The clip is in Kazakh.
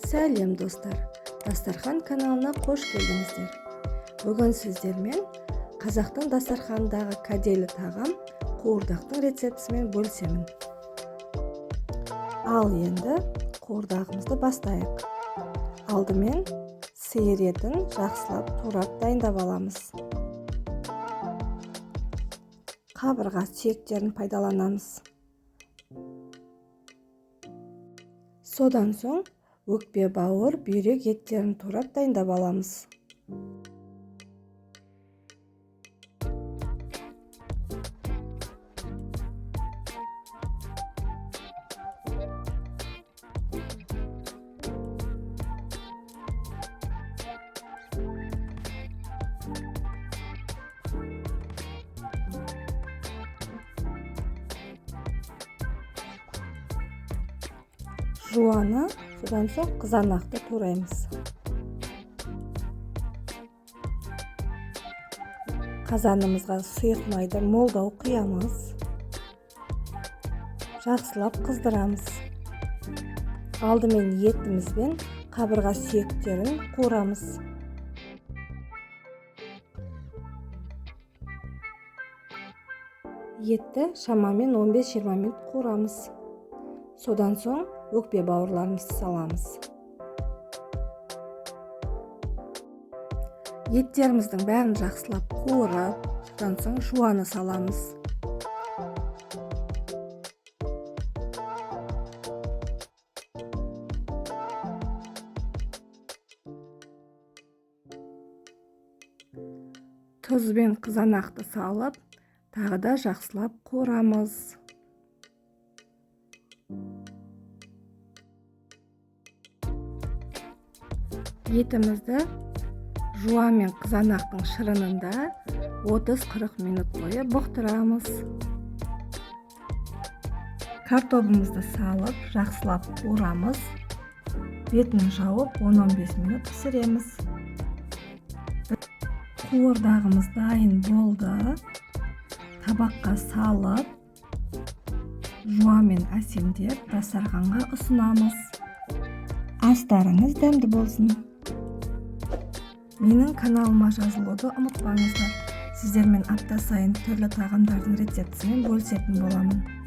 Сәлем достар, Дастархан каналына қош келдіңіздер. Бүгін сіздермен қазақтың дастарханындағы кәделі тағам қуырдақтың рецептісімен бөлісемін. Ал енді қуырдағымызды бастайық. Алдымен сиыр етін жақсылап турап дайындап аламыз. Қабырға сүйектерін пайдаланамыз. Содан соң өкпе, бауыр, бүйрек еттерін турап дайындап аламыз. Жуаны, содан соң қызанақты тураймыз. Қазанымызға сұйық майды молдау құямыз. Жақсылап қыздырамыз. Алдымен етімізбен қабырға сүйектерін қуырамыз. Етті шамамен 15-20 минут қуырамыз. Содан соң өкпе бауырларымызды саламыз. Еттеріміздің бәрін жақсылап қуырып, содан соң жуаны саламыз. Тұз бен қызанақты салып, тағы да жақсылап қуырамыз. Етімізді жуан мен қызанақтың шырынында 30-40 минут бойы бұқтырамыз. Картобымызды салып, жақсылап қуырамыз. Бетін жауып 10-15 минут пісіреміз. Қуырдағымыз дайын болды. Табаққа салып, жуан мен әсемдеп дастарханға ұсынамыз. Астарыңыз дәмді болсын. Менің каналыма жазылуды ұмытпаңыздар. Сіздермен апта сайын түрлі тағамдардың рецептісімен бөлісетін боламын.